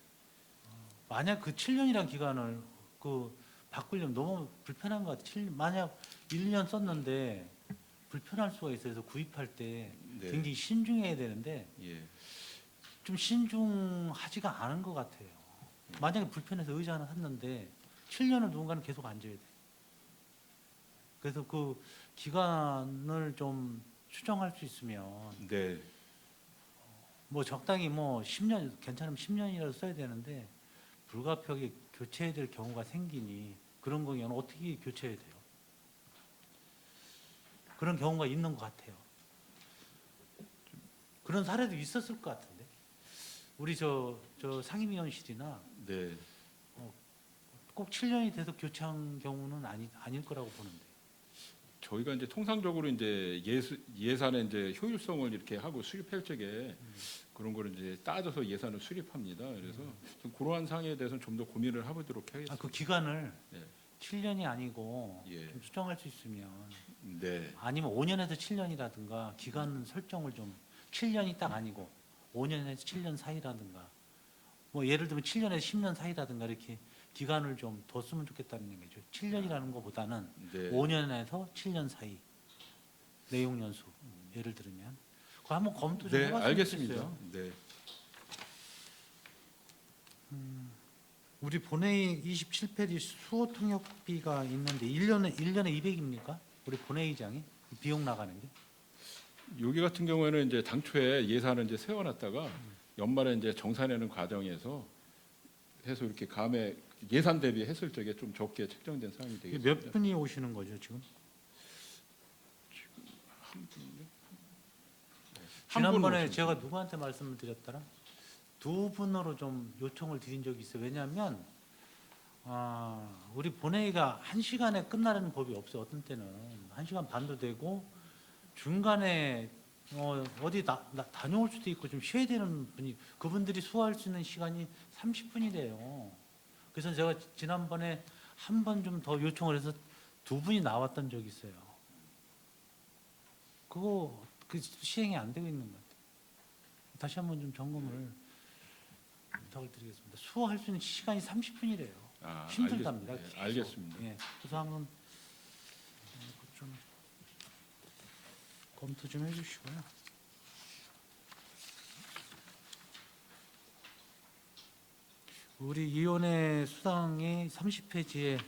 만약 그 7년이란 기간을 그 바꾸려면 너무 불편한 것 같아요. 만약 1년 썼는데 불편할 수가 있어요. 그래서 구입할 때 네. 굉장히 신중해야 되는데 예. 좀 신중하지가 않은 것 같아요. 만약에 불편해서 의자 하나 샀는데 7년을 누군가는 계속 앉아야 돼. 그래서 그 기간을 좀 추정할 수 있으면 네. 뭐 적당히 뭐 10년 괜찮으면 10년이라도 써야 되는데 불가피하게 교체해야 될 경우가 생기니 그런 경우는 어떻게 교체해야 돼요? 그런 경우가 있는 것 같아요. 그런 사례도 있었을 것 같은데 우리 저 상임위원실이나 네. 꼭 7년이 돼서 교체한 경우는 아닐 거라고 보는데. 저희가 이제 통상적으로 이제 예산의 이제 효율성을 이렇게 하고 수립할 적에 그런 거를 이제 따져서 예산을 수립합니다. 그래서 좀 그러한 사항에 대해서는 좀 더 고민을 해보도록 하겠습니다. 그 기간을 네. 7년이 아니고 예. 좀 수정할 수 있으면 네. 아니면 5년에서 7년이라든가 기간 설정을 좀 7년이 딱 아니고 5년에서 7년 사이라든가 뭐 예를 들면 7년에서 10년 사이라든가 이렇게 기간을 좀 뒀으면 좋겠다는 얘기죠. 7년이라는 것보다는 네. 5년에서 7년 사이 내용 연수 예를 들면 그거 한번 검토 좀 네, 해봤으면 알겠습니다. 좋겠어요. 네. 우리 본회의 27페이지 수호 통역비가 있는데 1년에 200입니까? 우리 본회의장이 비용 나가는 게? 여기 같은 경우에는 이제 당초에 예산을 이제 세워놨다가 연말에 이제 정산하는 과정에서 해서 이렇게 감에 예산 대비 했을 적에 좀 적게 책정된 사항이 이게 되겠습니다. 몇 분이 오시는 거죠 지금? 한 지난번에 분 제가 누구한테 말씀을 드렸더라? 두 분으로 좀 요청을 드린 적이 있어요. 왜냐하면 우리 본회의가 1시간에 끝나는 법이 없어요. 어떤 때는 1시간 반도 되고 중간에 어디 다녀올 수도 있고 좀 쉬어야 되는 분이 그분들이 수고할 수 있는 시간이 30분이래요. 그래서 제가 지난번에 한 번 좀 더 요청을 해서 두 분이 나왔던 적이 있어요. 그거 시행이 안 되고 있는 것 같아요. 다시 한번 좀 점검을 부탁을 드리겠습니다. 수호할 수 있는 시간이 30분이래요. 힘들답니다. 알겠습니다. 네, 알겠습니다. 예, 그 사항은 좀 검토 좀 해주시고요. 우리 위원회 수당이 30페이지에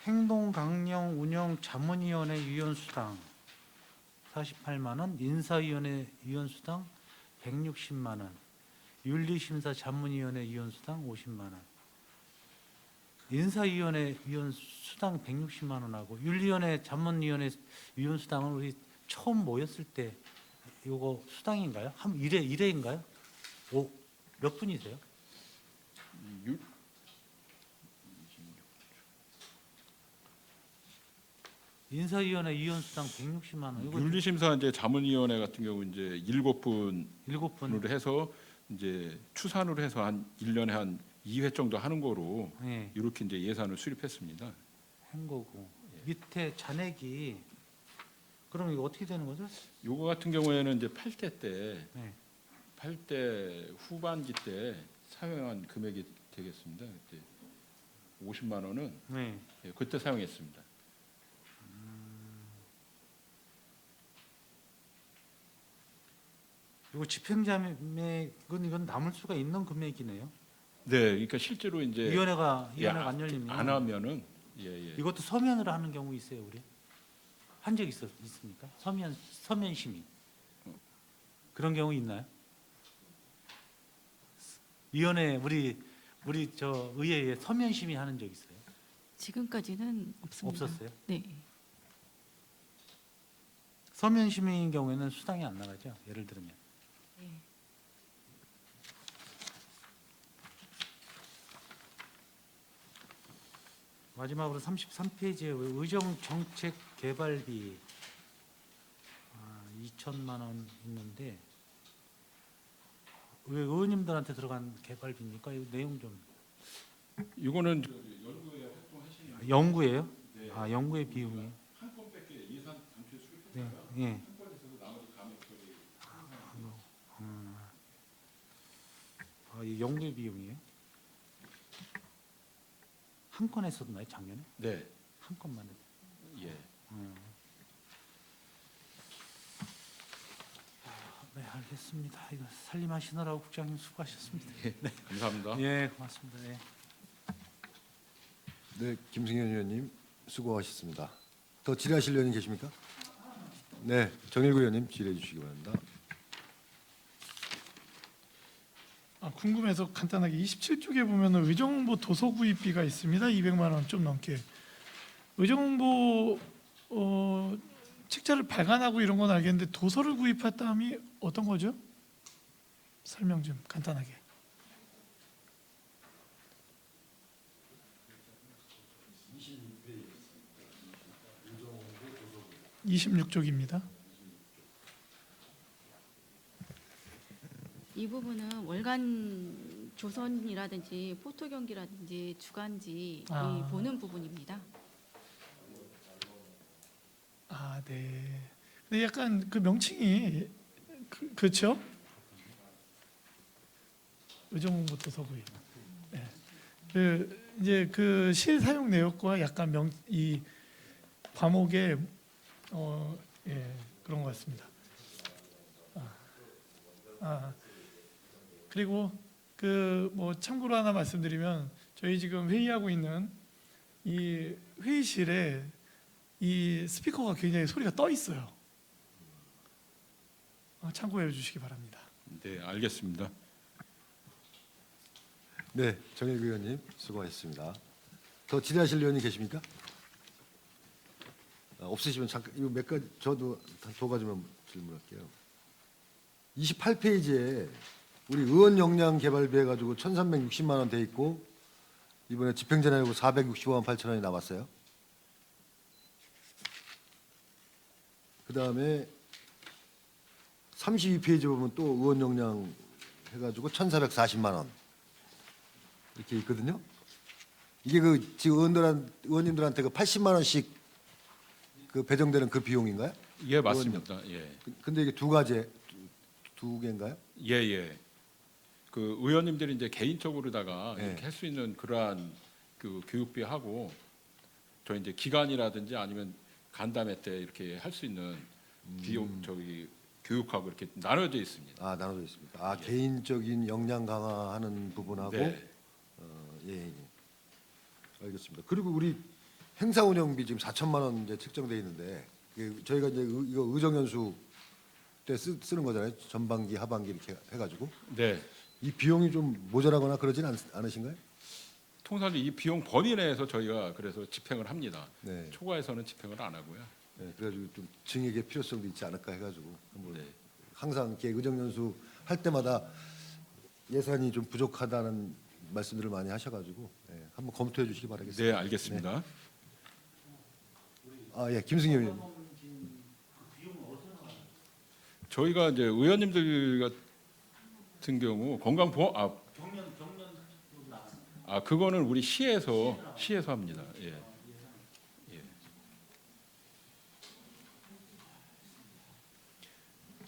행동강령 운영 자문위원회 위원수당 48만 원, 인사위원회 위원수당 160만 원, 윤리심사 자문위원회 위원수당 50만 원, 인사위원회 위원수당 160만 원하고 윤리위원회 자문위원회 위원수당은 우리 처음 모였을 때 이거 수당인가요? 한 1회인가요? 몇 분이세요? 인사위원회 위원수당 160만 원. 이거 윤리심사 이제 자문위원회 같은 경우 이제 7분 7분. 으로 해서 이제 추산으로 해서 한 1년에 한 2회 정도 하는 거로 네, 이렇게 이제 예산을 수립했습니다. 한 거고 밑에 잔액이 그럼 이거 어떻게 되는 거죠? 요거 같은 경우에는 이제 8대 때 네. 8대 후반기 때 사용한 금액이 되겠습니다. 그때 50만 원은 네. 그때 사용했습니다. 이거 집행자금액은 이건 남을 수가 있는 금액이네요. 네, 그러니까 실제로 이제 위원회가 예, 안 열리면 안 하면은 예. 이것도 서면으로 하는 경우 있어요, 우리? 한 적 있습니까? 서면 심의 그런 경우 있나요? 위원회 우리 저 의회에 서면 심의 하는 적 있어요? 지금까지는 없습니다. 없었어요? 네. 서면 심의인 경우에는 수당이 안 나가죠. 예를 들면. 네. 마지막으로 33페이지에 의정정책개발비 2천만 원 있는데 왜 의원님들한테 들어간 개발비입니까? 이 내용 좀. 이거는 연구예요? 연구의 비용이. 한 건밖에 예산 당초에 수립했어요. 네. 예. 한 건에서도 나머지 감액 처리. 이 연구의 비용이에요? 한 건 했었나요 작년에? 네, 한 건만 했. 예. 네, 알겠습니다. 이거 살림하시느라고 국장님 수고하셨습니다. 감사합니다. 예, 고맙습니다. 예. 네, 김승현 의원님 수고하셨습니다. 더 질의하실 의원님 계십니까? 네, 정일구 의원님 질의해 주시기 바랍니다. 궁금해서 간단하게 27쪽에 보면은 의정부 도서 구입비가 있습니다. 200만 원 좀 넘게. 의정부 책자를 발간하고 이런 건 알겠는데 도서를 구입했다함이 어떤 거죠? 설명 좀 간단하게. 26쪽입니다. 이 부분은 월간 조선이라든지 포토 경기라든지 주간지 아. 보는 부분입니다. 네. 근데 약간 그 명칭이 그렇죠? 의정부터 서부에. 네. 그 이제 그 실사용 내역과 약간 이 과목의 예, 그런 것 같습니다. 그리고 그 뭐 참고로 하나 말씀드리면 저희 지금 회의하고 있는 이 회의실에 이 스피커가 굉장히 소리가 떠 있어요. 참고해 주시기 바랍니다. 네, 알겠습니다. 네, 정일구 의원님 수고하셨습니다. 더 질의하실 의원이 계십니까? 없으시면 잠깐 이거 몇 가지 저도 두 가지만 질문할게요. 28페이지에 우리 의원 역량 개발비해 가지고 1,360만 원 돼 있고 이번에 집행전화요구 465만 8천 원이 나왔어요. 그다음에 32페이지 보면 또 의원 역량 해가지고 1,440만 원 이렇게 있거든요. 이게 그 지금 의원님들한테 그 80만 원씩 그 배정되는 그 비용인가요? 예, 맞습니다. 예, 근데 이게 두 개인가요? 예, 예. 그 의원님들이 이제 개인적으로다가 예. 이렇게 할 수 있는 그러한 그 교육비하고 저 이제 기간이라든지 아니면 간담회 때 이렇게 할 수 있는 비용 저기 교육하고 이렇게 나눠져 있습니다. 아, 나눠져 있습니다. 개인적인 역량 강화하는 부분하고 네. 예. 알겠습니다. 그리고 우리 행사 운영비 지금 4천만 원 이제 책정돼 있는데 이게 저희가 이제 이거 의정연수 때 쓰는 거잖아요. 전반기, 하반기 이렇게 해가지고 네. 이 비용이 좀 모자라거나 그러진 않으신가요? 통상 이 비용 범위 내에서 저희가 그래서 집행을 합니다. 네. 초과해서는 집행을 안 하고요. 네, 그래가지고 좀 증액의 필요성도 있지 않을까 해가지고 한번 네. 항상 이렇게 의정연수 할 때마다 예산이 좀 부족하다는 말씀들을 많이 하셔가지고 한번 검토해 주시기 바라겠습니다. 네, 알겠습니다. 예, 김승희 의원님. 저희가 이제 의원님들 같은 경우 건강보험 그거는 우리 시에서 합니다. 예.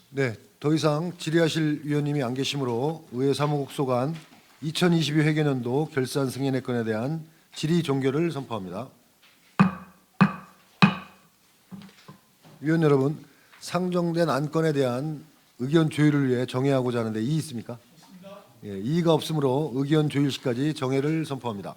네, 더 이상 질의하실 위원님이 안 계시므로 의회 사무국 소관 2022 회계년도 결산 승인의 건에 대한 질의 종결을 선포합니다. 위원 여러분, 상정된 안건에 대한 의견 조율을 위해 정회하고자 하는데 이의 있습니까? 예, 이의가 없으므로 의견 조율 시까지 정회를 선포합니다.